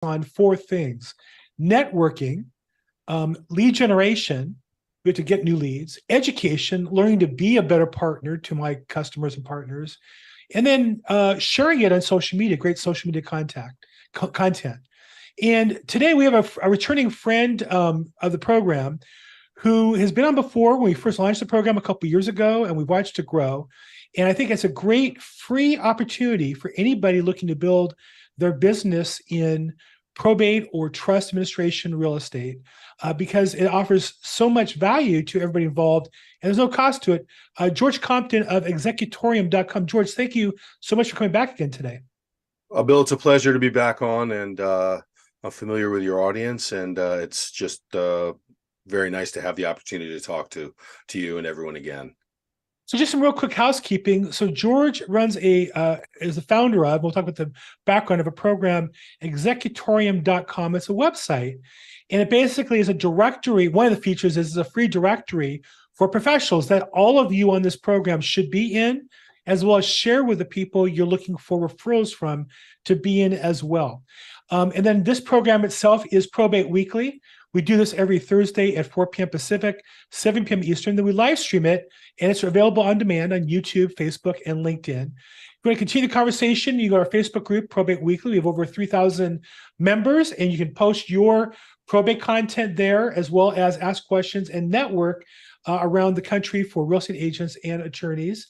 on four things: networking, lead generation, we have to get new leads, education, learning to be a better partner to my customers and partners, and then sharing it on social media, great social media content. And today we have a returning friend of the program who has been on before when we first launched the program a couple of years ago, and we've watched it grow. And I think it's a great free opportunity for anybody looking to build their business in probate or trust administration real estate, because it offers so much value to everybody involved and there's no cost to it. George Compton of Executorium.com. George, thank you so much for coming back again today. Bill, it's a pleasure to be back on, and I'm familiar with your audience, and it's just very nice to have the opportunity to talk to you and everyone again. So just some real quick housekeeping. So George runs is the founder of, we'll talk about the background of a program, Executorium.com. It's a website, and it basically is a directory. One of the features is a free directory for professionals that all of you on this program should be in, as well as share with the people you're looking for referrals from to be in as well. And then this program itself is Probate Weekly. We do this every Thursday at 4 p.m. Pacific, 7 p.m. Eastern. Then we live stream it, and it's available on demand on YouTube, Facebook, and LinkedIn. If you want to continue the conversation, you go to our Facebook group, Probate Weekly. We have over 3,000 members, and you can post your probate content there, as well as ask questions and network around the country for real estate agents and attorneys.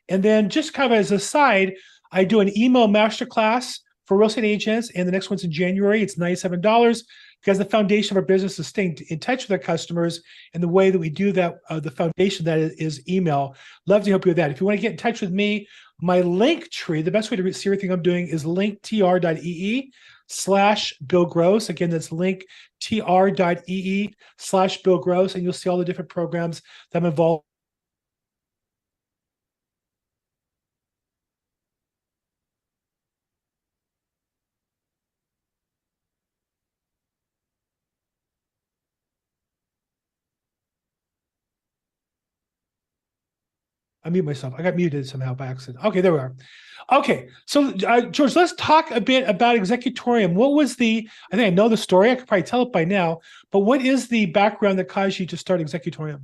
And then just kind of as a side, I do an email masterclass for real estate agents, and the next one's in January. It's $97 because the foundation of our business is staying in touch with our customers, and the way that we do that, the foundation that is email. Love to help you with that. If you want to get in touch with me, my link tree, the best way to see everything I'm doing is linktr.ee/Bill Gross. Again, that's linktr.ee/Bill Gross, and you'll see all the different programs that I'm involved. I mute myself. I got muted somehow by accident. Okay, there we are. Okay, so George, let's talk a bit about Executorium. What was I think I know the story. I could probably tell it by now, but what is the background that caused you to start Executorium?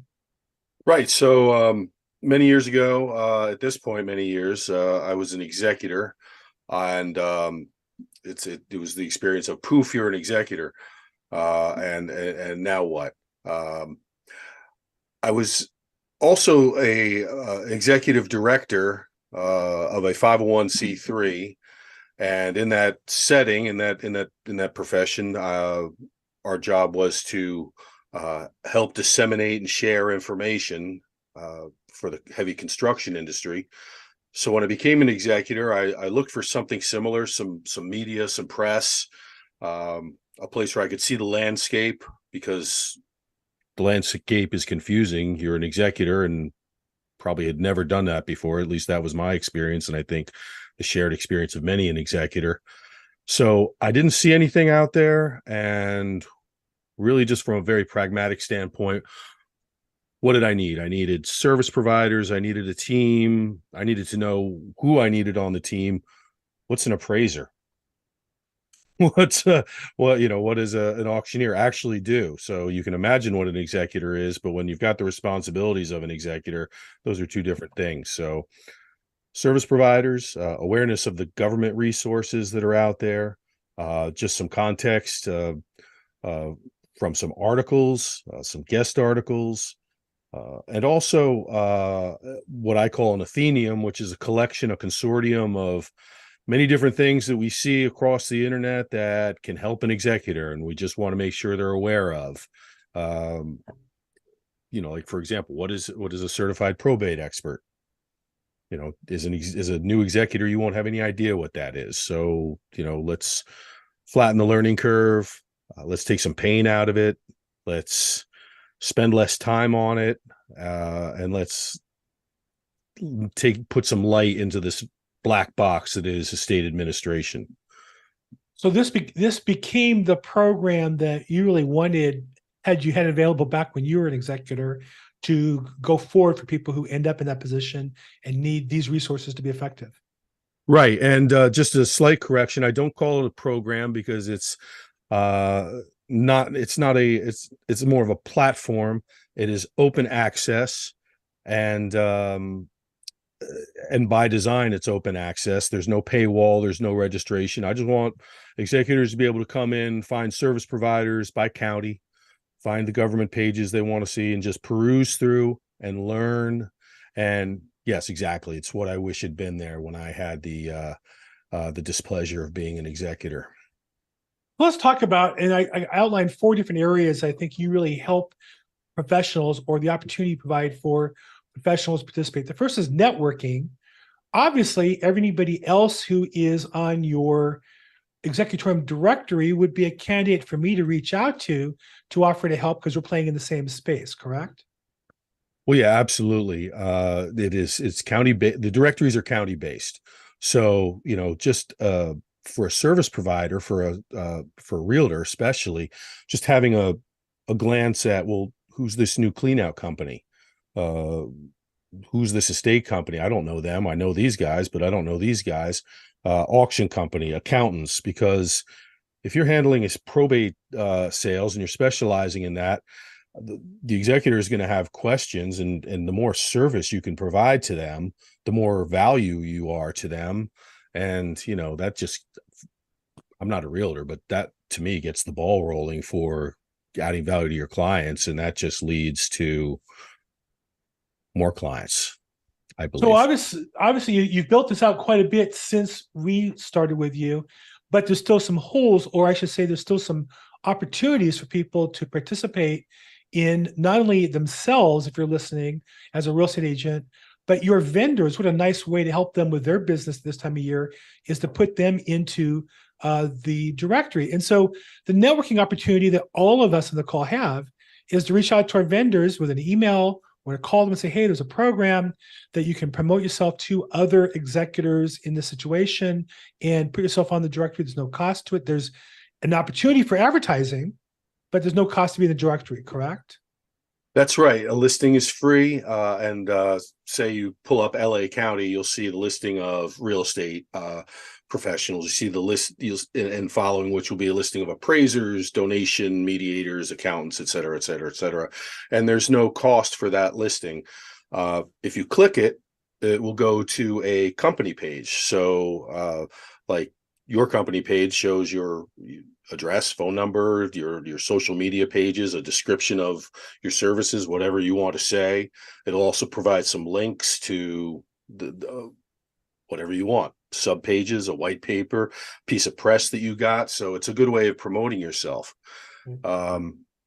Right. So many years ago, at this point, many years, I was an executor, and it was the experience of poof, you're an executor, and now what? I was also a executive director of a 501c3, and in that setting, in that profession, our job was to help disseminate and share information for the heavy construction industry. So when I became an executor, I looked for something similar, some media, some press, a place where I could see the landscape, because the landscape is confusing. You're an executor and probably had never done that before. At least that was my experience, and I think the shared experience of many an executor. So I didn't see anything out there, and really just from a very pragmatic standpoint, what did I need? I needed service providers. I needed a team. I needed to know who I needed on the team. What's an appraiser? What does an auctioneer actually do? So you can imagine what an executor is, but when you've got the responsibilities of an executor, those are two different things. So service providers, awareness of the government resources that are out there, just some context from some articles, some guest articles, and also what I call an Athenium, which is a collection, a consortium of many different things that we see across the internet that can help an executor, and we just want to make sure they're aware of. Like, for example, what is a certified probate expert? As a new executor, you won't have any idea what that is. So, let's flatten the learning curve. Let's take some pain out of it. Let's spend less time on it, and let's put some light into this black box that is estate administration. So this became the program that you really wanted, had you had available back when you were an executor, to go forward for people who end up in that position and need these resources to be effective. Right. And just a slight correction, I don't call it a program because uh it's more of a platform. It is open access, and by design it's open access. There's no paywall, there's no registration. I just want executors to be able to come in, find service providers by county, find the government pages they want to see, and just peruse through and learn. And yes, exactly, it's what I wish had been there when I had the displeasure of being an executor. Let's talk about, and I outlined 4 different areas I think you really help professionals, or the opportunity you provide for professionals to participate. The first is networking. Obviously, everybody else who is on your Executorium directory would be a candidate for me to reach out to offer to help, because we're playing in the same space, correct? Well, yeah, absolutely. It's the directories are county based. So, just for a service provider, for a realtor, especially, just having a glance at, well, who's this new clean out company? Uh, who's this estate company? I don't know them. I know these guys, but I don't know these guys. Auction company, accountants, because if you're handling a probate sales and you're specializing in that, the executor is going to have questions, and the more service you can provide to them, the more value you are to them. And that just, I'm not a realtor, but that to me gets the ball rolling for adding value to your clients, and that just leads to more clients, I So believe. obviously, you've built this out quite a bit since we started with you, but there's still some holes, or I should say, there's still some opportunities for people to participate in not only themselves, if you're listening, as a real estate agent, but your vendors. What a nice way to help them with their business this time of year is to put them into the directory. And so the networking opportunity that all of us on the call have is to reach out to our vendors with an email, or to call them and say, hey, there's a program that you can promote yourself to other executors in this situation and put yourself on the directory. There's no cost to it. There's an opportunity for advertising, but there's no cost to be in the directory, correct? That's right. A listing is free. And say you pull up LA County, you'll see the listing of real estate professionals. You see the list, and following which will be a listing of appraisers, donation mediators, accountants, et cetera, et cetera, et cetera. And there's no cost for that listing. If you click it, it will go to a company page. So, like, your company page shows your address, phone number, your social media pages, a description of your services, whatever you want to say. It'll also provide some links to the whatever you want, sub pages, a white paper, piece of press that you got. So it's a good way of promoting yourself.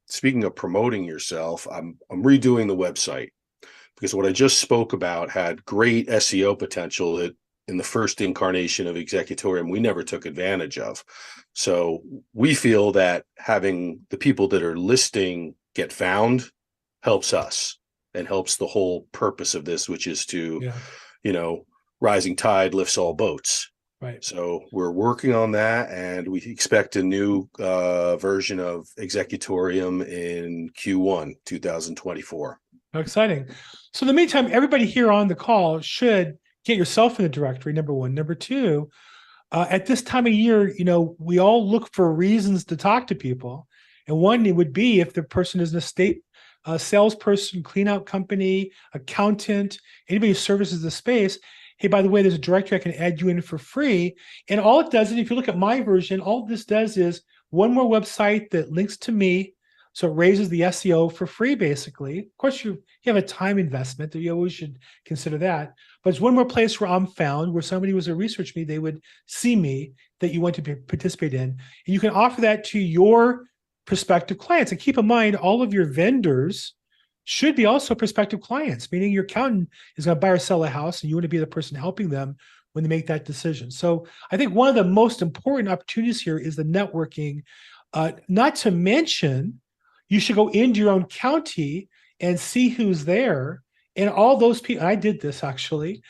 Speaking of promoting yourself, I'm redoing the website, because what I just spoke about had great SEO potential that in the first incarnation of Executorium we never took advantage of. So we feel that having the people that are listing get found helps us, and helps the whole purpose of this, which is to, Yeah, rising tide lifts all boats. right. So we're working on that, and we expect a new version of Executorium in Q1 2024. How exciting. So in the meantime, everybody here on the call should get yourself in the directory, number one. Number two, at this time of year, we all look for reasons to talk to people. And one, it would be if the person is an estate salesperson, clean out company, accountant, anybody who services the space. Hey, by the way, there's a directory I can add you in for free. And all it does, and if you look at my version, all this does is one more website that links to me. So it raises the SEO for free, basically. Of course, you have a time investment that you always should consider that. But it's one more place where I'm found, where somebody was to research me, they would see me, that you want to participate in. And you can offer that to your prospective clients. And keep in mind, all of your vendors should be also prospective clients, meaning your accountant is going to buy or sell a house, and you want to be the person helping them when they make that decision. So I think one of the most important opportunities here is the networking, not to mention you should go into your own county and see who's there. And all those people, I did this actually,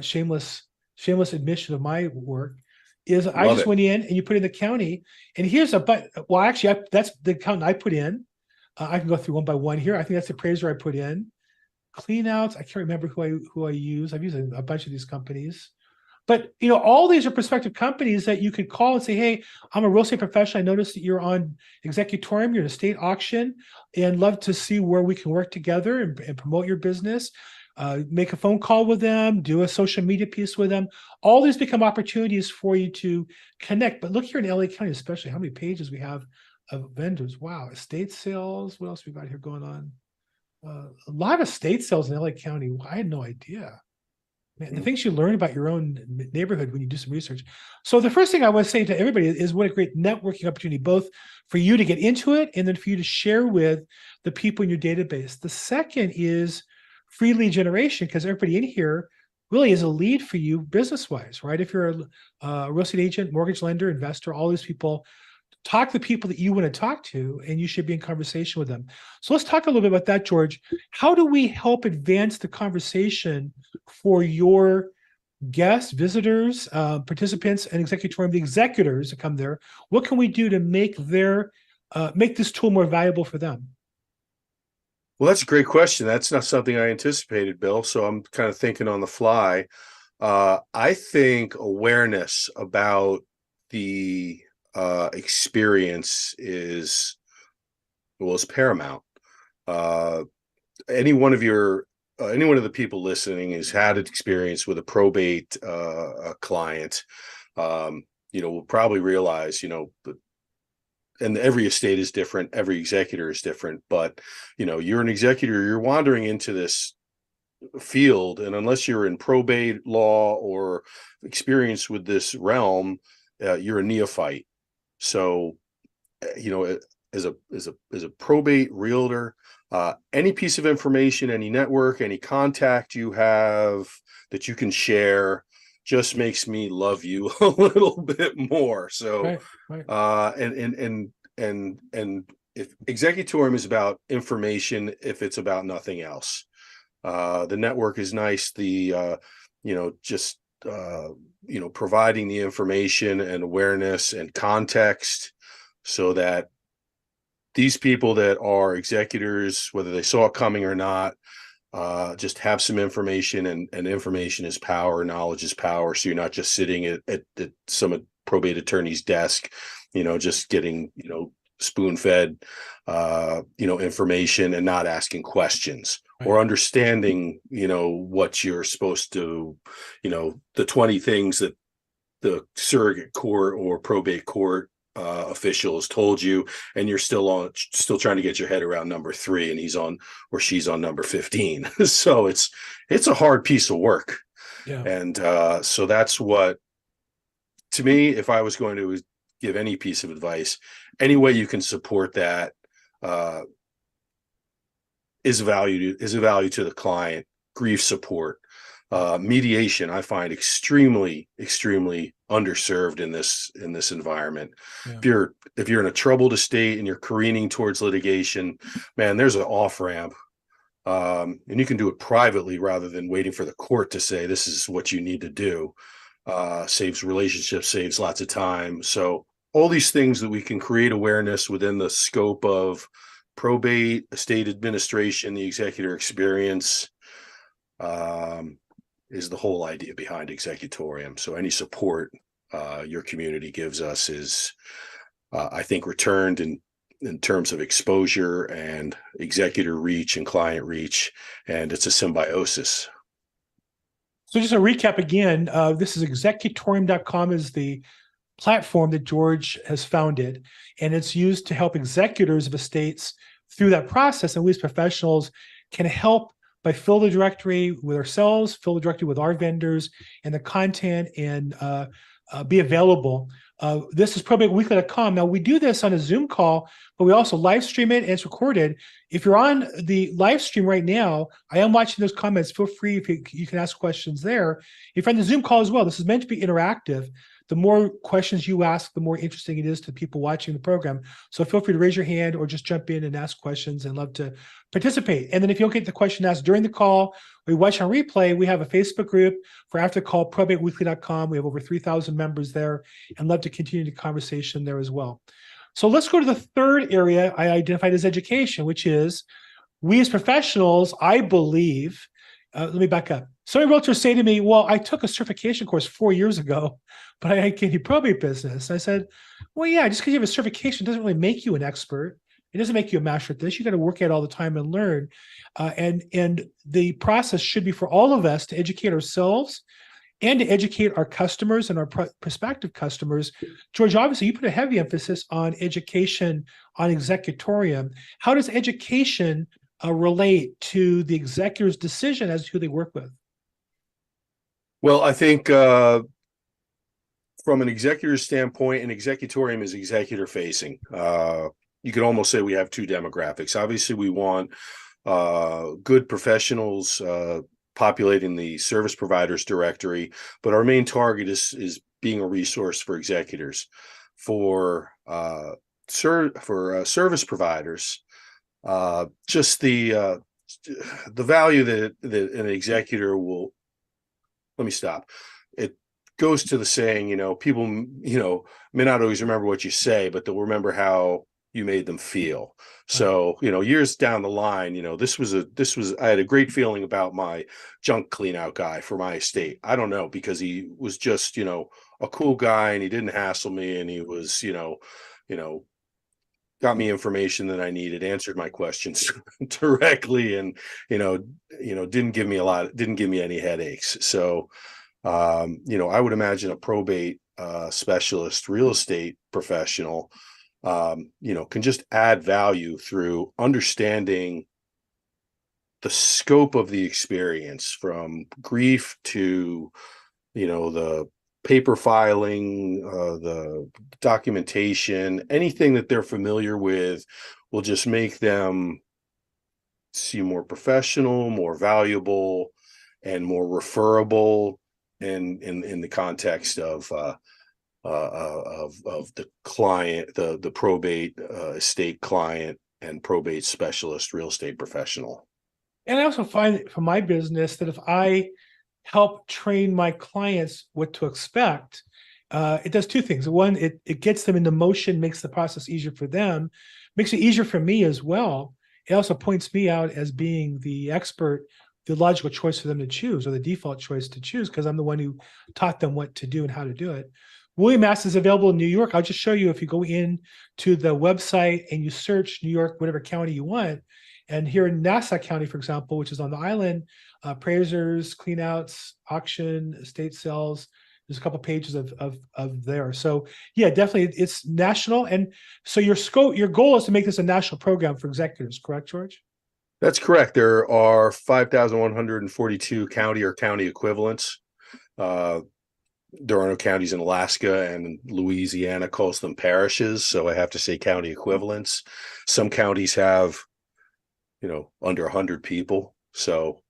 shameless admission of my work, is I Love just it. went in and you put in the county, and here's well, actually, that's the accountant I put in. I can go through one by one here. I think that's the appraiser I put in. Clean outs, I can't remember who I use. I've used a bunch of these companies. But all these are prospective companies that you could call and say, "Hey, I'm a real estate professional. I noticed that you're on Executorium, you're in a state auction, and love to see where we can work together and promote your business." Make a phone call with them, do a social media piece with them. All these become opportunities for you to connect. But look here in LA County, especially how many pages we have of vendors. Wow, estate sales. What else we got here going on? A lot of estate sales in LA County. I had no idea. Man, the things you learn about your own neighborhood when you do some research. So the first thing I want to say to everybody is what a great networking opportunity, both for you to get into it and then for you to share with the people in your database. The second is free lead generation, because everybody in here really is a lead for you business-wise, right? If you're a real estate agent, mortgage lender, investor, all these people, talk to the people that you want to talk to, and you should be in conversation with them. So let's talk a little bit about that, George. How do we help advance the conversation for your guests, visitors, participants, and Executorium, the executors that come there? What can we do to make this tool more valuable for them? Well, that's a great question. That's not something I anticipated, Bill. So I'm kind of thinking on the fly. I think awareness about the experience is paramount. Any one of the people listening has had an experience with a probate a client. Will probably realize, and every estate is different, every executor is different, but you're an executor, you're wandering into this field, and unless you're in probate law or experience with this realm, you're a neophyte. So as a probate realtor, any piece of information, any network, any contact you have that you can share just makes me love you a little bit more. So, right. And if Executorium is about information, if it's about nothing else, the network is nice. Providing the information and awareness and context so that these people that are executors, whether they saw it coming or not, just have some information, and information is power, knowledge is power. So you're not just sitting at some probate attorney's desk, just getting, spoon-fed, information and not asking questions, right, or understanding, what you're supposed to, the 20 things that the surrogate court or probate court officials told you, and you're still trying to get your head around number 3, and he's on or she's on number 15. So it's a hard piece of work. Yeah. And so that's what, to me, if I was going to give any piece of advice, any way you can support that is a value to the client. Grief support, mediation, I find extremely underserved in this environment. Yeah. If you're in a troubled estate and you're careening towards litigation, man, there's an off ramp, and you can do it privately rather than waiting for the court to say this is what you need to do. Saves relationships, saves lots of time. So all these things that we can create awareness within the scope of probate, estate administration, the executor experience, is the whole idea behind Executorium. So any support your community gives us is, I think, returned in terms of exposure and executor reach and client reach, and it's a symbiosis. So just a recap again, this is executorium.com is the platform that George has founded, and it's used to help executors of estates through that process. And we as professionals can help by fill the directory with ourselves, fill the directory with our vendors and the content, and be available. This is probateweekly.com. Now, we do this on a Zoom call, but we also live stream it, and it's recorded. If you're on the live stream right now, I am watching those comments. Feel free, if you can ask questions there. If you're on the Zoom call as well, this is meant to be interactive. The more questions you ask, the more interesting it is to people watching the program. So feel free to raise your hand or just jump in and ask questions, and love to participate. And then if you don't get the question asked during the call, or you watch on replay, we have a Facebook group for after the call, probateweekly.com. We have over 3,000 members there, and love to continue the conversation there as well. So let's go to the third area I identified as education, which is we as professionals, I believe, let me back up. So many realtors say to me, well, I took a certification course 4 years ago, but I can't do probate business. I said, well, yeah, just because you have a certification doesn't really make you an expert. It doesn't make you a master at this. You got to work at it all the time and learn. And the process should be for all of us to educate ourselves and to educate our customers and our prospective customers. George, obviously, you put a heavy emphasis on education on Executorium. How does education relate to the executor's decision as to who they work with? Well, I think from an executor's standpoint, an executorium is executor facing. You could almost say we have two demographics. Obviously, we want good professionals populating the service providers directory, but our main target is being a resource for executors. For service providers, just the value that an executor will. Let me stop. It goes to the saying, people, may not always remember what you say, but they'll remember how you made them feel. So, years down the line, I had a great feeling about my junk clean out guy for my estate. I don't know, because he was just, a cool guy, and he didn't hassle me, and he was, got me information that I needed, answered my questions directly, and didn't give me any headaches. So I would imagine a probate specialist, real estate professional, can just add value through understanding the scope of the experience, from grief to the paper filing, the documentation. Anything that they're familiar with will just make them seem more professional, more valuable, and more referable in the context of the client, the probate estate client, and probate specialist, real estate professional. And I also find from my business that if I help train my clients what to expect, it does two things. One, it gets them into motion, makes the process easier for them, makes it easier for me as well. It also points me out as being the expert, the logical choice for them to choose, or the default choice to choose, because I'm the one who taught them what to do and how to do it. William Mass is available in New York. I'll just show you, if you go in to the website and you search New York, whatever county you want. And here in Nassau County, for example, which is on the island, appraisers, cleanouts, auction, estate sales. There's a couple pages of there. So yeah, definitely it's national. And so your goal is to make this a national program for executors, correct, George? That's correct. There are 5,142 county or county equivalents. There are no counties in Alaska, and Louisiana calls them parishes. So I have to say county equivalents. Some counties have, under 100 people. So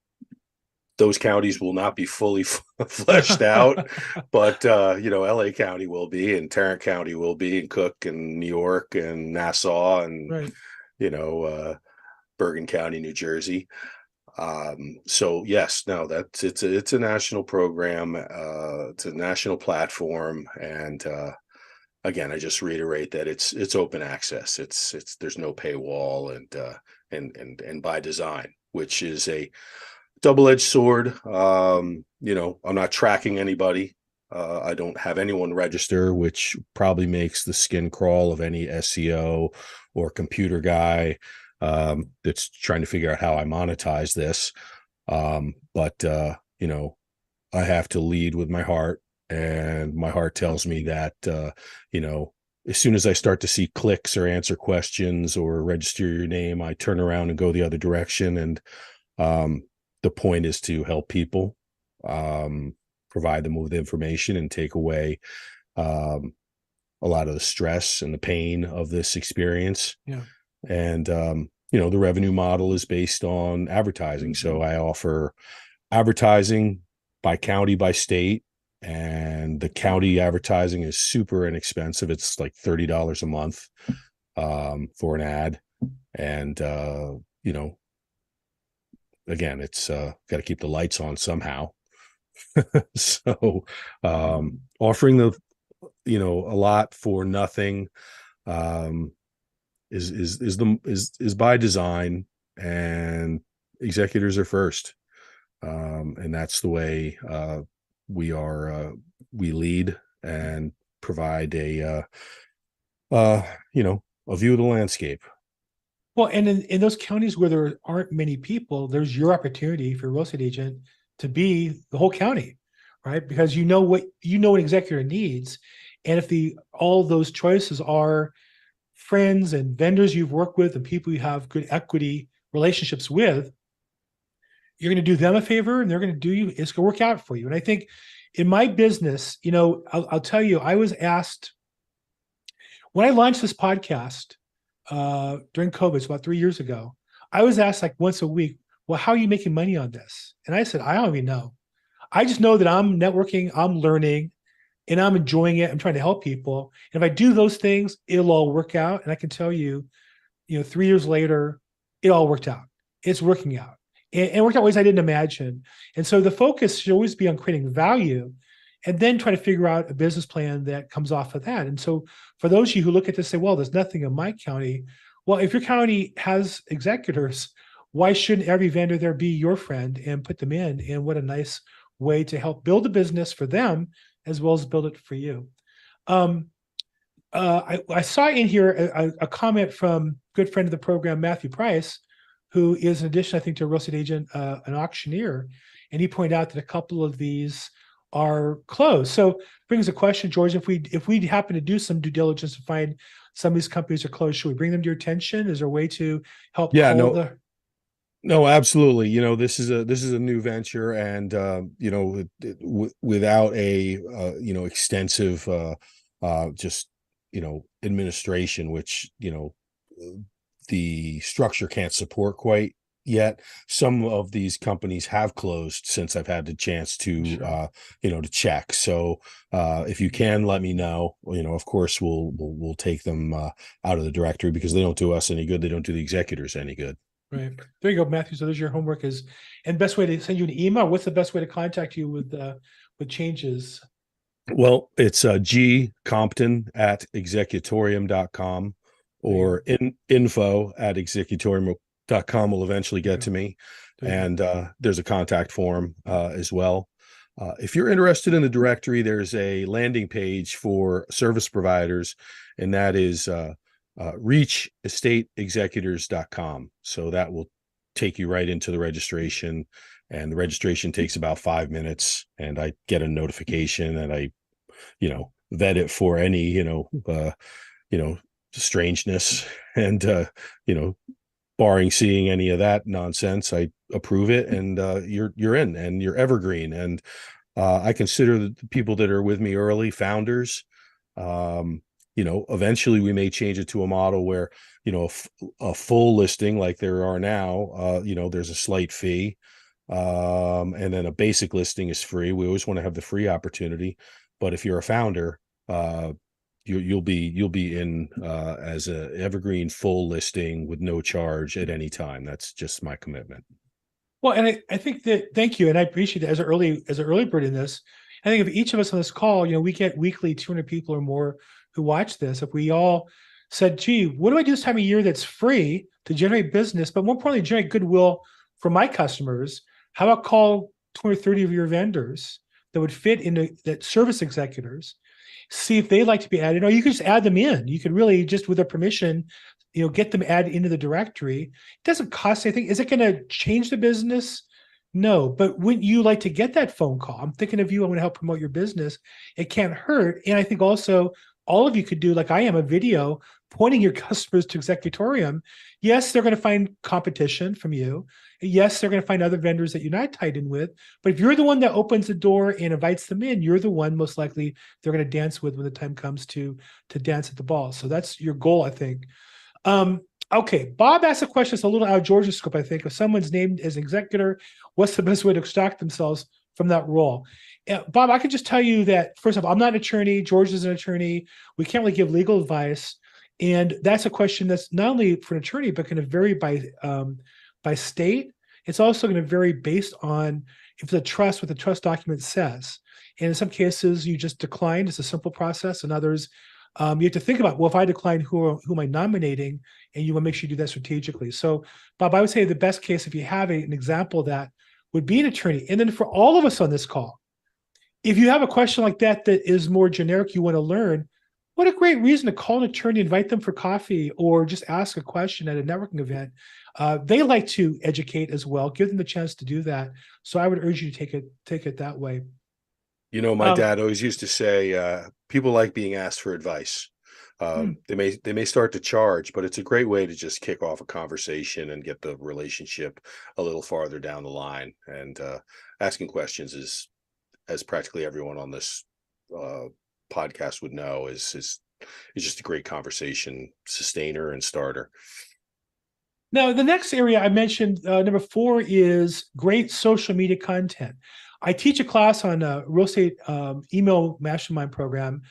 those counties will not be fully fleshed out, but LA County will be, and Tarrant County will be, and Cook, and New York, and Nassau, and right. Bergen County, New Jersey. So yes, no, it's a national program. It's a national platform, and again, I just reiterate that it's open access. It's there's no paywall, and by design, which is a double-edged sword. I'm not tracking anybody. I don't have anyone register, which probably makes the skin crawl of any SEO or computer guy that's trying to figure out how I monetize this. But I have to lead with my heart, and my heart tells me that, as soon as I start to see clicks or answer questions or register your name, I turn around and go the other direction. And the point is to help people, provide them with information, and take away a lot of the stress and the pain of this experience. Yeah. And, the revenue model is based on advertising. So I offer advertising by county, by state, and the county advertising is super inexpensive. It's like $30 a month for an ad. And, again, it's got to keep the lights on somehow. So offering a lot for nothing is by design, and executors are first. And that's the way we lead and provide a view of the landscape. Well, and in those counties where there aren't many people, there's your opportunity for a real estate agent to be the whole county, right? Because you know what executor needs. And if the all those choices are friends and vendors you've worked with and people you have good equity relationships with, you're going to do them a favor and they're going to do you, it's going to work out for you. And I think in my business, I'll tell you, I was asked when I launched this podcast during COVID, it's about 3 years ago, I was asked like once a week, well, how are you making money on this? And I said, I don't even know. I just know that I'm networking, I'm learning, and I'm enjoying it. I'm trying to help people. And if I do those things, it'll all work out. And I can tell you, 3 years later, it all worked out. It's working out. And it worked out ways I didn't imagine. And so the focus should always be on creating value and then try to figure out a business plan that comes off of that. And so for those of you who look at this and say, well, there's nothing in my county. Well, if your county has executors, why shouldn't every vendor there be your friend and put them in? And what a nice way to help build a business for them as well as build it for you. I saw in here a comment from good friend of the program, Matthew Price, who is in addition, I think, to a real estate agent, an auctioneer. And he pointed out that a couple of these are closed. So brings a question, George, if we happen to do some due diligence and find some of these companies are closed, should we bring them to your attention? Is there a way to help Yeah, call no, no, absolutely. This is a new venture, and without a extensive just administration, which the structure can't support quite yet. Some of these companies have closed since I've had the chance to Sure. to check. So if you can let me know, of course we'll take them out of the directory because they don't do us any good. They don't do the executors any good. Right. There you go, Matthew. So there's your homework and best way to send you an email. What's the best way to contact you with changes? Well, it's G Compton at executorium.com There you or go. info at executorium.com will eventually There you get go. to me. There you go. And there's a contact form as well. If you're interested in the directory, there's a landing page for service providers, and that is reachestateexecutors.com. So that will take you right into the registration, and the registration takes about 5 minutes, and I get a notification, and I vet it for any strangeness, and barring seeing any of that nonsense, I approve it, and you're in, and you're evergreen. And I consider the people that are with me early founders. Eventually we may change it to a model where a full listing like there are now, there's a slight fee, and then a basic listing is free. We always want to have the free opportunity, but if you're a founder, you'll be in as a evergreen full listing with no charge at any time. That's just my commitment. Well, and I think that thank you, and I appreciate that as an early bird in this. I think if each of us on this call, we get weekly 200 people or more who watch this. If we all said, "Gee, what do I do this time of year that's free to generate business, but more importantly, generate goodwill for my customers?" How about call 20 or 30 of your vendors that would fit into that service executors, see if they'd like to be added, or you could just add them in. You could really just with their permission, get them added into the directory. It doesn't cost anything. Is it going to change the business? No, but wouldn't you like to get that phone call? I'm thinking of you. I want to help promote your business. It can't hurt. And I think also all of you could do, like I am, a video pointing your customers to Executorium. Yes, they're going to find competition from you. Yes, they're going to find other vendors that you're not tied in with. But if you're the one that opens the door and invites them in, you're the one most likely they're going to dance with when the time comes to dance at the ball. So that's your goal, I think. Okay, Bob asked a question that's a little out of George's scope, I think. If someone's named as executor, what's the best way to extract themselves from that role? Bob, I can just tell you that, first of all, I'm not an attorney. George is an attorney. We can't really give legal advice. And that's a question that's not only for an attorney, but going to vary by state. It's also going to vary based on if the trust, what the trust document says. And in some cases, you just decline. It's a simple process. In others, you have to think about, well, if I decline, who am I nominating? And you want to make sure you do that strategically. So, Bob, I would say the best case, if you have an example of that, would be an attorney. And then for all of us on this call, if you have a question like that that is more generic, you want to learn, what a great reason to call an attorney, invite them for coffee, or just ask a question at a networking event. They like to educate as well. Give them the chance to do that. So I would urge you to take it that way. You know, my dad always used to say, people like being asked for advice. They may start to charge, but it's a great way to just kick off a conversation and get the relationship a little farther down the line. And asking questions is, as practically everyone on this podcast would know, is just a great conversation sustainer and starter. Now, the next area I mentioned, number 4, is great social media content. I teach a class on a real estate email mastermind program,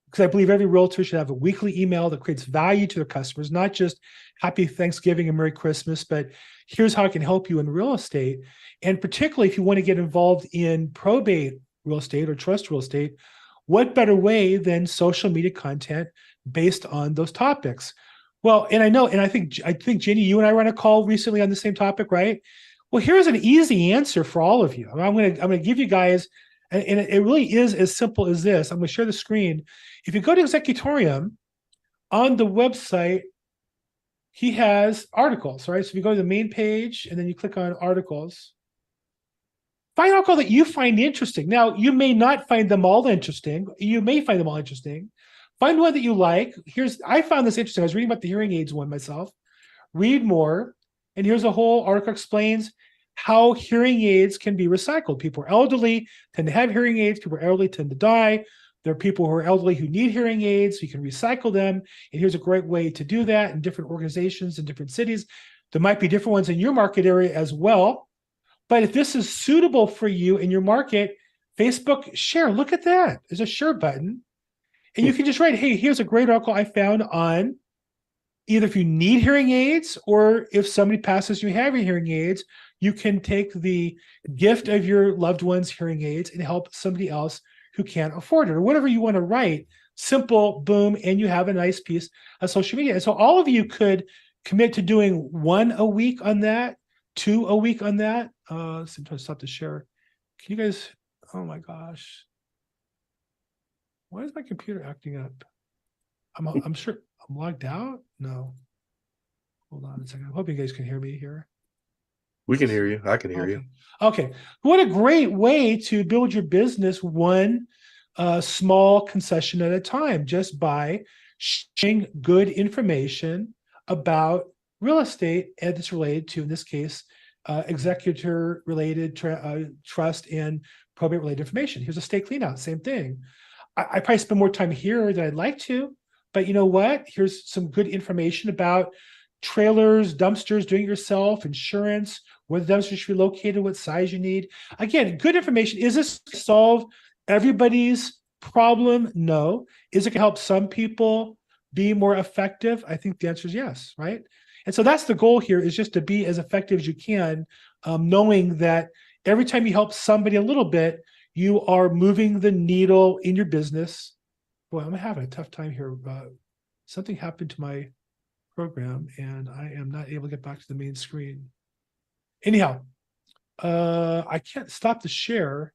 because I believe every realtor should have a weekly email that creates value to their customers, not just happy Thanksgiving and Merry Christmas, but here's how it can help you in real estate. And particularly if you want to get involved in probate real estate or trust real estate, what better way than social media content based on those topics? Well, and I think Jenny, you and I ran a call recently on the same topic, right? Well, here's an easy answer for all of you. I'm gonna give you guys, and it really is as simple as this. I'm gonna share the screen. If you go to Executorium on the website, he has articles, right? So if you go to the main page and then you click on articles, find an article that you find interesting. Now, you may not find them all interesting. You may find them all interesting. Find one that you like. I found this interesting. I was reading about the hearing aids one myself. Read more. And here's a whole article explains how hearing aids can be recycled. People who are elderly tend to have hearing aids. People who are elderly tend to die. There are people who are elderly who need hearing aids, so you can recycle them. And here's a great way to do that in different organizations in different cities. There might be different ones in your market area as well. But if this is suitable for you in your market, Facebook share, look at that. There's a share button. And you can just write, hey, here's a great article I found on either if you need hearing aids or if somebody passes you have your hearing aids, you can take the gift of your loved one's hearing aids and help somebody else who can't afford it, or whatever you want to write. Simple, boom, and you have a nice piece of social media. And so all of you could commit to doing 1 a week on that, 2 a week on that. Sometimes stop the share. Can you guys, oh my gosh. Why is my computer acting up? I'm sure I'm logged out. No. Hold on a second. I hope you guys can hear me here. We can hear you. I can hear you. Okay. What a great way to build your business, one small concession at a time, just by sharing good information about real estate and it's related to, in this case, executor related trust and probate related information. Here's a state cleanout, same thing. I probably spend more time here than I'd like to, but you know what? Here's some good information about trailers, dumpsters, doing it yourself, insurance, where the dumpster should be located, what size you need. Again, good information. Is this solve everybody's problem? No. Is it going to help some people be more effective? I think the answer is yes, right? And so that's the goal here, is just to be as effective as you can, knowing that every time you help somebody a little bit, you are moving the needle in your business. Boy, I'm having a tough time here. Something happened to my program and I am not able to get back to the main screen. Anyhow, I can't stop the share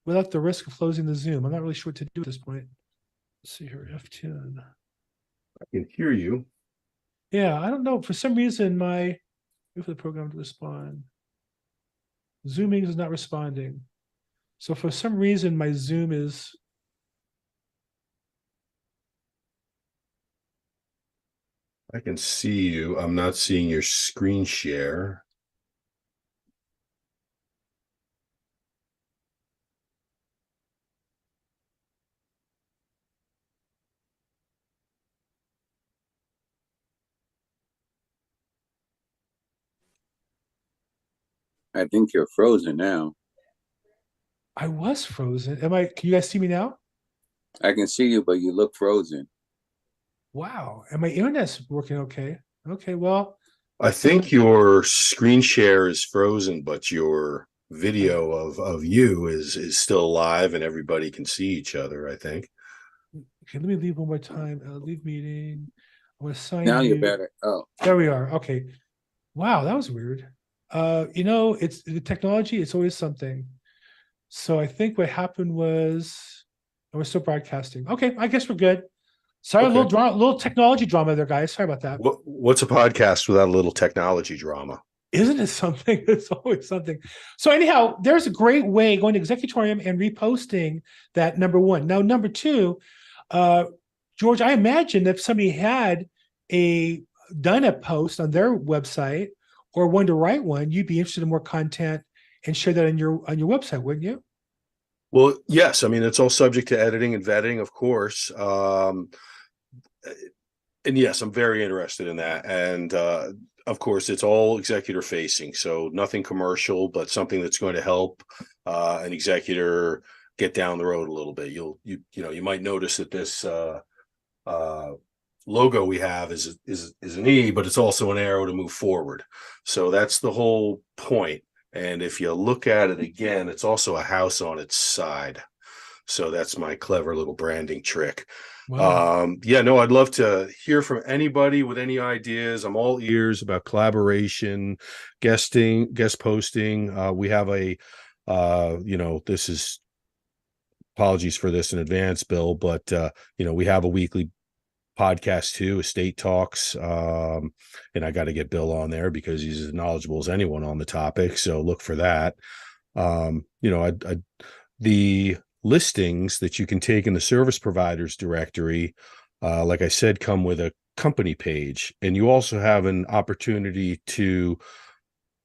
without the risk of closing the Zoom. I'm not really sure what to do at this point. Let's see here, F10. I can hear you. Yeah, I don't know. For some reason, wait for the program to respond. Zooming is not responding. So for some reason, my Zoom is. I can see you. I'm not seeing your screen share. I think you're frozen now. I was frozen. Can you guys see me now? I can see you, but you look frozen. Wow. And my internet's working okay. Okay, well. I think your screen share is frozen, but your video of you is still live and everybody can see each other, I think. Okay, let me leave one more time. Leave meeting. I'm going to sign Now you. you're better. Oh. There we are. Okay. Wow, that was weird. It's the technology, it's always something. So I think what happened was, we're still broadcasting. Okay, I guess we're good. Sorry, Okay. a little technology drama there, guys. Sorry about that. What's a podcast without a little technology drama? Isn't it something? It's always something. So anyhow, there's a great way going to Executorium and reposting that, number one. Now, number two, George, I imagine if somebody had done a post on their website or wanted to write one, you'd be interested in more content and share that on your website, wouldn't you? Well, yes. I mean, it's all subject to editing and vetting, of course. And yes, I'm very interested in that. And of course, it's all executor facing, so nothing commercial, but something that's going to help an executor get down the road a little bit. You might notice that this logo we have is an E, but it's also an arrow to move forward. So that's the whole point. And if you look at it again, it's also a house on its side. So that's my clever little branding trick. Wow. I'd love to hear from anybody with any ideas. I'm all ears about collaboration, guest posting. We have this is, apologies for this in advance, Bill, but we have a weekly podcast too, Estate Talks, and I got to get Bill on there because he's as knowledgeable as anyone on the topic. So look for that. The listings that you can take in the service providers directory, like I said, come with a company page, and you also have an opportunity to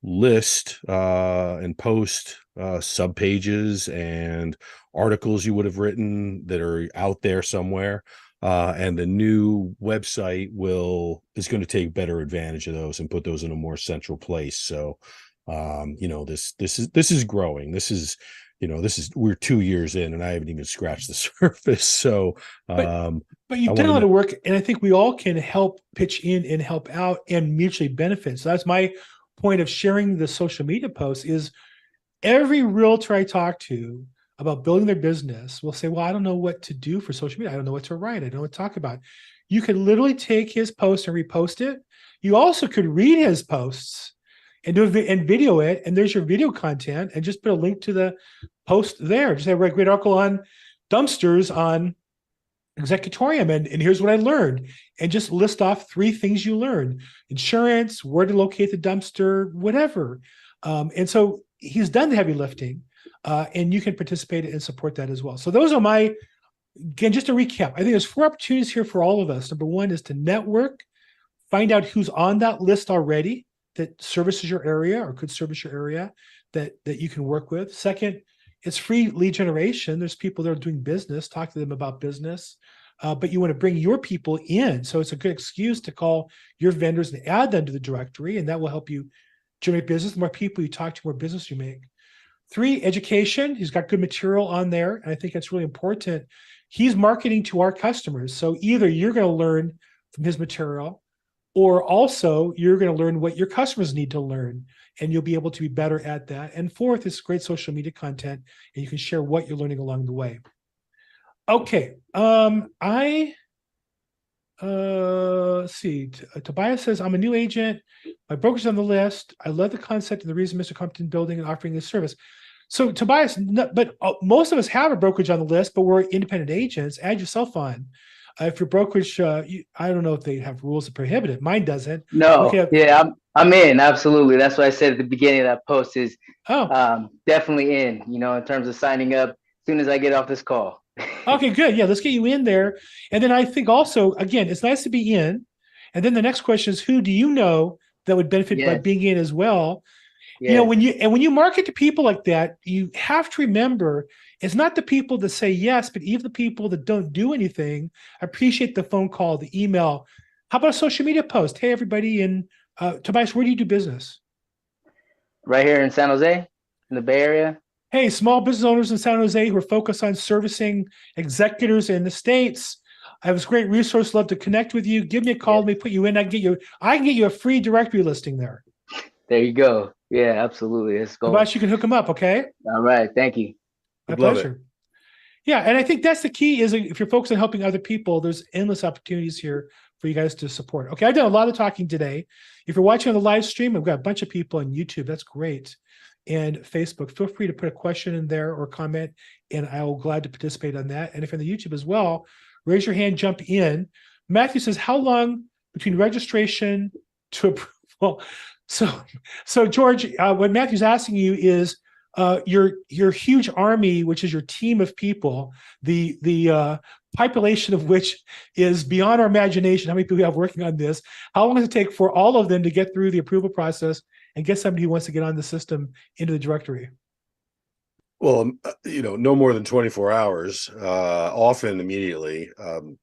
list and post subpages and articles you would have written that are out there somewhere. And the new website is going to take better advantage of those and put those in a more central place. So, this is growing. We're 2 years in and I haven't even scratched the surface. So, but you've done a lot of work, and I think we all can help pitch in and help out and mutually benefit. So that's my point of sharing the social media posts. Is every realtor I talk to about building their business will say, well, I don't know what to do for social media. I don't know what to write. I don't know what to talk about. You could literally take his post and repost it. You also could read his posts and and video it. And there's your video content, and just put a link to the post there. Just have a great article on dumpsters on Executorium. And here's what I learned. And just list off 3 things you learned: insurance, where to locate the dumpster, whatever. And so he's done the heavy lifting. And you can participate and support that as well. So those are again, just to recap, I think there's 4 opportunities here for all of us. Number one is to network, find out who's on that list already that services your area or could service your area that you can work with. Second, it's free lead generation. There's people that are doing business, talk to them about business, but you want to bring your people in. So it's a good excuse to call your vendors and add them to the directory, and that will help you generate business. The more people you talk to, more business you make. 3, education. He's got good material on there, and I think that's really important. He's marketing to our customers. So either you're going to learn from his material, or also you're going to learn what your customers need to learn, and you'll be able to be better at that. And 4th is great social media content, and you can share what you're learning along the way. Okay. Let's see. Tobias says, I'm a new agent. My broker's on the list. I love the concept and the reason Mr. Compton building and offering this service. So Tobias, but most of us have a brokerage on the list, but we're independent agents. Add yourself on. If your brokerage, I don't know if they have rules that prohibit it. Mine doesn't. No. Yeah, I'm in. Absolutely. That's what I said at the beginning of that post is definitely in, in terms of signing up as soon as I get off this call. Okay, good. Yeah, let's get you in there. And then I think also, again, it's nice to be in. And then the next question is, who do you know that would benefit by being in as well? Yes. When you market to people like that, you have to remember it's not the people that say yes, but even the people that don't do anything appreciate the phone call, the email. How about a social media post? Hey, everybody, and Tobias, where do you do business? Right here in San Jose, in the Bay Area. Hey, small business owners in San Jose who are focused on servicing executors in the States. I have this great resource. Love to connect with you. Give me a call. Let me put you in. I can get you a free directory listing there. There you go. Yeah, absolutely. Let's go. Tobias, you can hook them up. Okay. All right. Thank you. My pleasure. Yeah, and I think that's the key. Is if you're focused on helping other people, there's endless opportunities here for you guys to support. Okay, I've done a lot of talking today. If you're watching on the live stream, I've got a bunch of people on YouTube. That's great. And Facebook, feel free to put a question in there or comment, and I will glad to participate on that. And if you're on the YouTube as well, raise your hand, jump in. Matthew says, how long between registration to approval? So George, what Matthew's asking you is your huge army, which is your team of people, the population of which is beyond our imagination. How many people we have working on this? How long does it take for all of them to get through the approval process and get somebody who wants to get on the system into the directory? Well, no more than 24 hours, often immediately.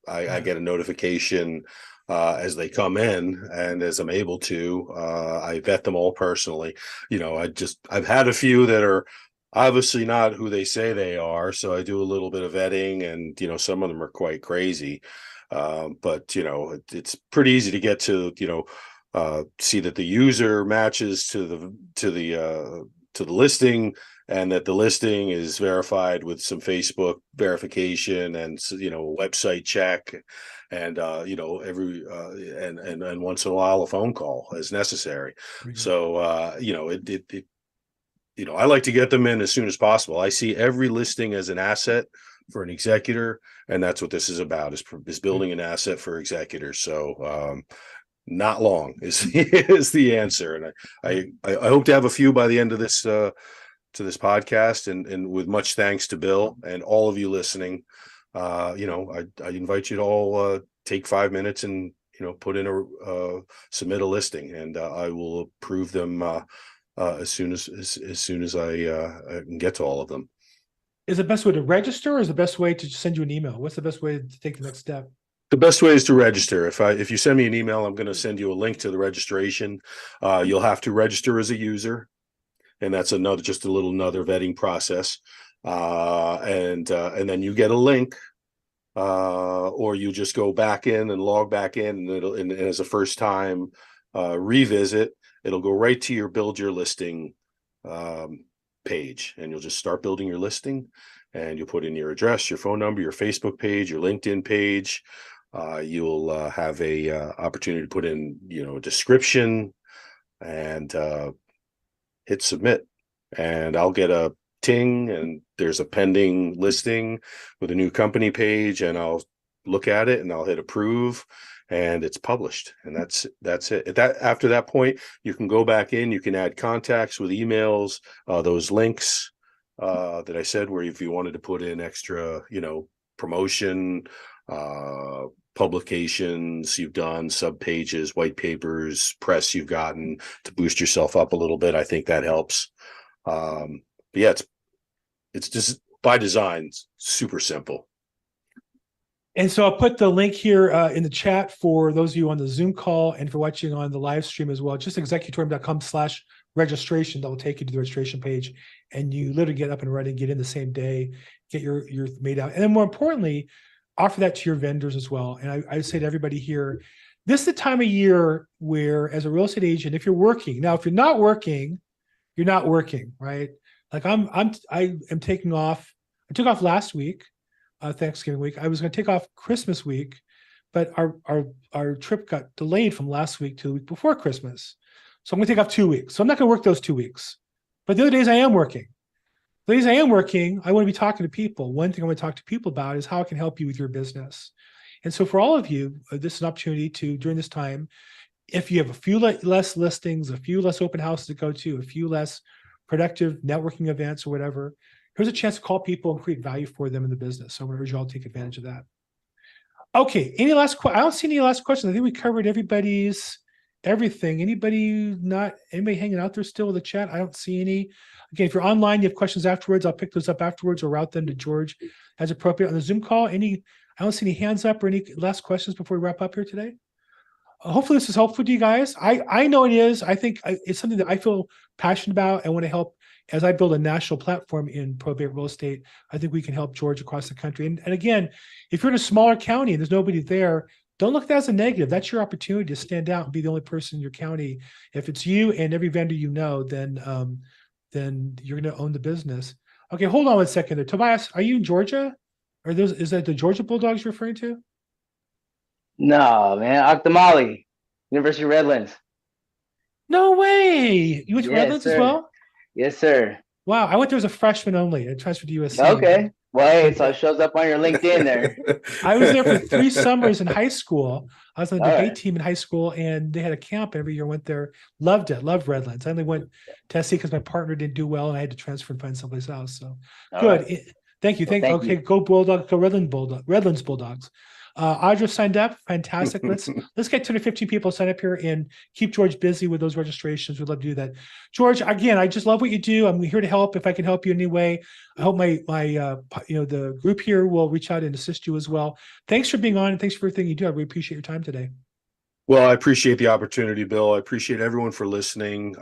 I get a notification as they come in, and as I'm able to, I vet them all personally. I've had a few that are obviously not who they say they are, so I do a little bit of vetting, and some of them are quite crazy. But it's pretty easy to get to see that the user matches to the listing, and that the listing is verified with some Facebook verification and website check, and and once in a while a phone call as necessary. So I like to get them in as soon as possible. I see every listing as an asset for an executor, and that's what this is about, is building an asset for executors. So not long is the answer, and I hope to have a few by the end of this to this podcast, and with much thanks to Bill and all of you listening. I invite you to all take 5 minutes and put in submit a listing, and I will approve them as soon as I can get to all of them. Is the best way to register, or is the best way to just send you an email? What's the best way to take the next step? The best way is to register. If you send me an email, I'm going to send you a link to the registration. You'll have to register as a user, and that's another vetting process. And then you get a link, or you just go back in and log back in, and as a first time revisit, it'll go right to your build your listing page, and you'll just start building your listing, and you'll put in your address, your phone number, your Facebook page, your LinkedIn page. You'll have a opportunity to put in a description, and hit submit, and I'll get a ting, and there's a pending listing with a new company page, and I'll look at it and I'll hit approve, and it's published, and that's it. After that point, you can go back in, you can add contacts with emails, those links that I said, where if you wanted to put in extra promotion, publications you've done, sub pages, white papers, press you've gotten to boost yourself up a little bit, I think that helps. But yeah, it's just by design, super simple. And so I'll put the link here in the chat for those of you on the Zoom call, and if you're watching on the live stream as well, just executorium.com/registration. That will take you to the registration page, and you literally get up and running, get in the same day, get your made out, and then more importantly, offer that to your vendors as well. And I say to everybody here, this is the time of year where, as a real estate agent, if you're working now, if you're not working, you're not working, right? Like I am taking off. I took off last week, Thanksgiving week. I was going to take off Christmas week, but our trip got delayed from last week to the week before Christmas. So I'm going to take off 2 weeks. So I'm not going to work those 2 weeks. But the other days I am working. The days I am working, I want to be talking to people. One thing I want to talk to people about is how I can help you with your business. And so for all of you, this is an opportunity to, during this time, if you have a few less listings, a few less open houses to go to, a few less productive networking events or whatever, here's a chance to call people and create value for them in the business. So I'm going to urge you all to take advantage of that. Okay, any last questions? I don't see any last questions. I think we covered everybody's everything. Anybody hanging out there still with the chat? I don't see any. Again, if you're online, you have questions afterwards, I'll pick those up afterwards or route them to George as appropriate on the Zoom call. I don't see any hands up or any last questions before we wrap up here today. Hopefully this is helpful to you guys. I know it is. I think it's something that I feel passionate about. I want to help as I build a national platform in probate real estate. I think we can help George across the country. And again, if you're in a smaller county and there's nobody there, don't look at that as a negative. That's your opportunity to stand out and be the only person in your county. If it's you and every vendor you know, then you're going to own the business. Okay, hold on 1 second there. Tobias, are you in Georgia? Is that the Georgia Bulldogs you're referring to? No, man. Octomali, University of Redlands. No way. You went to Yes, Redlands as sir. well? Yes, sir. Wow. I went there as a freshman only. I transferred to USC. Okay. Well, hey, But so it shows up on your LinkedIn there. I was there for 3 summers in high school. I was on the All debate right. team in high school, and they had a camp every year. Went there, loved it, loved Redlands. I only went to SC because my partner didn't do well, and I had to transfer and find someplace else. So All good. right. Thank you. Well, thank Okay, you. go Bulldogs, go Redlands Bulldogs. Audra signed up. Fantastic. Let's get 215 people sign up here and keep George busy with those registrations. We'd love to do that. George, again, I just love what you do. I'm here to help if I can help you in any way. I hope my the group here will reach out and assist you as well. Thanks for being on, and thanks for everything you do. I really appreciate your time today. Well, I appreciate the opportunity, Bill. I appreciate everyone for listening.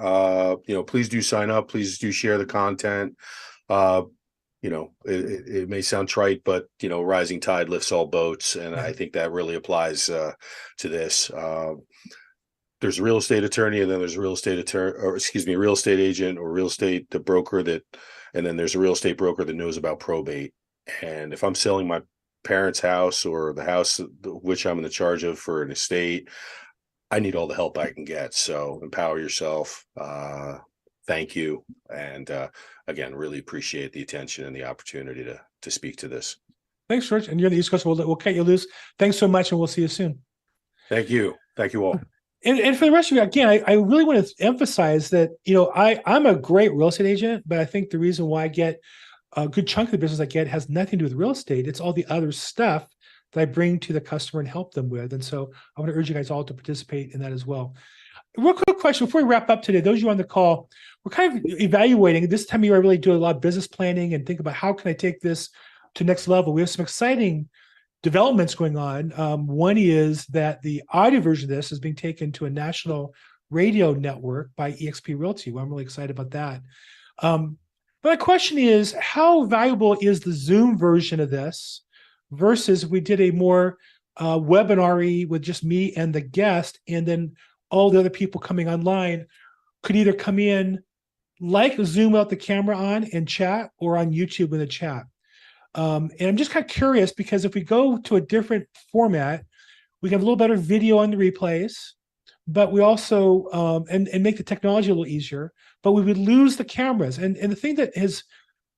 Please do sign up. Please do share the content. It may sound trite, but rising tide lifts all boats, and I think that really applies to this. There's a real estate attorney, and then there's a real estate agent or real estate broker and then there's a real estate broker that knows about probate. And if I'm selling my parents' house or the house which I'm in the charge of for an estate, I need all the help I can get. So empower yourself. Thank you. And again, really appreciate the attention and the opportunity to speak to this. Thanks, George. And you're on the East Coast. We'll cut you loose. Thanks so much, and we'll see you soon. Thank you. Thank you all. And for the rest of you, again, I really want to emphasize that, I'm a great real estate agent, but I think the reason why I get a good chunk of the business I get has nothing to do with real estate. It's all the other stuff that I bring to the customer and help them with. And so I want to urge you guys all to participate in that as well. Real quick question before we wrap up today, those of you on the call, we're kind of evaluating this time of year. I really do a lot of business planning and think about how can I take this to next level. We have some exciting developments going on. One is that the audio version of this is being taken to a national radio network by eXp Realty. Well, I'm really excited about that. But my question is, how valuable is the Zoom version of this versus we did a more webinar-y with just me and the guest, and then all the other people coming online could either come in like Zoom without the camera on and chat, or on YouTube with a chat. And I'm just kind of curious, because if we go to a different format, we can have a little better video on the replays, but we also and make the technology a little easier, but we would lose the cameras. And the thing that is,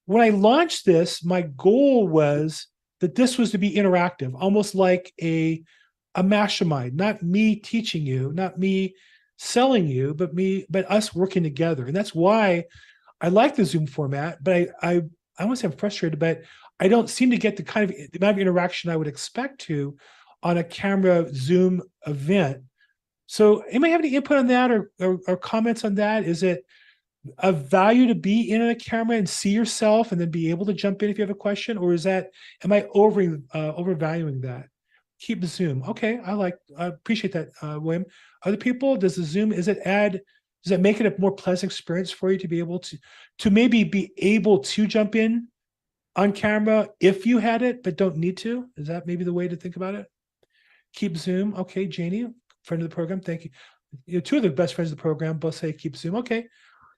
when I launched this, my goal was that this was to be interactive, almost like a mastermind, not me teaching you, not me selling you, but us working together. And that's why I like the Zoom format, but I won't say I'm frustrated, but I don't seem to get the amount of interaction I would expect to on a camera Zoom event. So anybody have any input on that or comments on that? Is it a value to be in a camera and see yourself and then be able to jump in if you have a question? Or am I overvaluing that? Keep Zoom. Okay, I appreciate that, William. Other people, does it make it a more pleasant experience for you to be able to maybe be able to jump in on camera if you had it, but don't need to? Is that maybe the way to think about it? Keep Zoom. Okay, Janie, friend of the program, thank you. You're two of the best friends of the program, both say keep Zoom. Okay,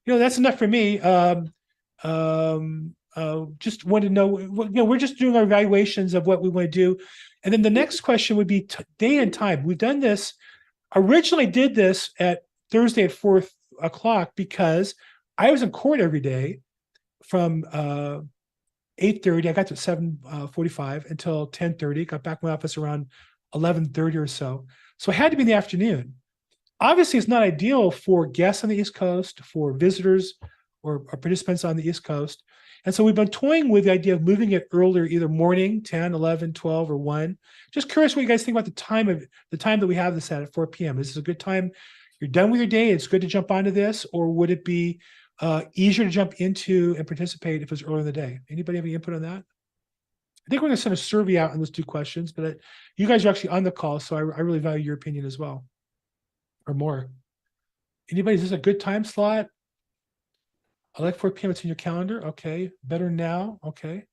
that's enough for me. Just wanted to know, we're just doing our evaluations of what we want to do. And then the next question would be day and time. We've done this, originally did this at Thursday at 4 o'clock because I was in court every day from 8:30. I got to 7:45 until 10:30. Got back to my office around 11:30 or so. So I had to be in the afternoon. Obviously, it's not ideal for guests on the East Coast, for visitors or participants on the East Coast. And so we've been toying with the idea of moving it earlier, either morning, 10, 11, 12, or 1. Just curious what you guys think about the time that we have this at 4 p.m. Is this a good time? You're done with your day, it's good to jump onto this, or would it be easier to jump into and participate if it was earlier in the day? Anybody have any input on that? I think we're going to send a survey out on those 2 questions, but you guys are actually on the call, so I really value your opinion as well, or more. Anybody, is this a good time slot? I like 4 p.m. It's in your calendar. Okay. Better now. Okay.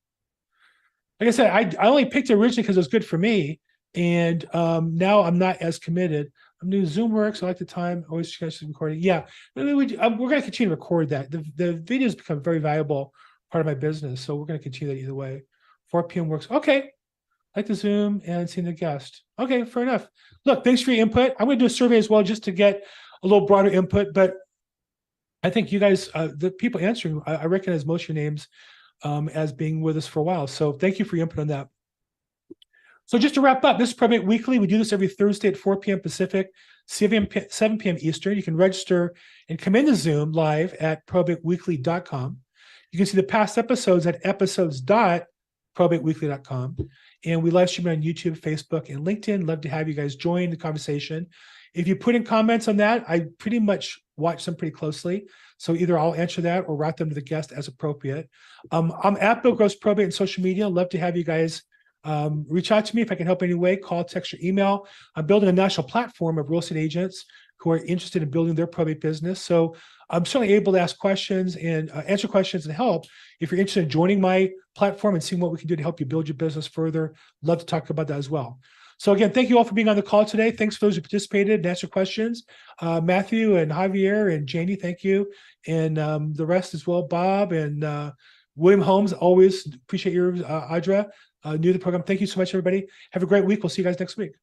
Like I said, I only picked it originally because it was good for me. And now I'm not as committed. I'm doing Zoom works. I like the time. Always guys recording. Yeah. We're going to continue to record that. The videos become a very valuable part of my business. So we're going to continue that either way. 4 p.m. works. Okay. Like the Zoom and seeing the guest. Okay, fair enough. Look, thanks for your input. I'm going to do a survey as well just to get a little broader input, but I think you guys, the people answering, I recognize most of your names as being with us for a while. So thank you for your input on that. So just to wrap up, this is Probate Weekly. We do this every Thursday at 4 p.m. Pacific, 7 p.m. Eastern. You can register and come into Zoom live at probateweekly.com. You can see the past episodes at episodes.probateweekly.com. And we live stream on YouTube, Facebook, and LinkedIn. Love to have you guys join the conversation. If you put in comments on that, I pretty much watch them pretty closely. So either I'll answer that or route them to the guest as appropriate. I'm at Bill Gross Probate on social media. Love to have you guys reach out to me if I can help in any way. Call, text, or email. I'm building a national platform of real estate agents who are interested in building their probate business. So I'm certainly able to ask questions and answer questions and help. If you're interested in joining my platform and seeing what we can do to help you build your business further, love to talk about that as well. So again, thank you all for being on the call today. Thanks for those who participated and answered questions. Matthew and Javier and Janie, thank you. And the rest as well, Bob and William Holmes, always appreciate your Audra, new to the program. Thank you so much, everybody. Have a great week. We'll see you guys next week.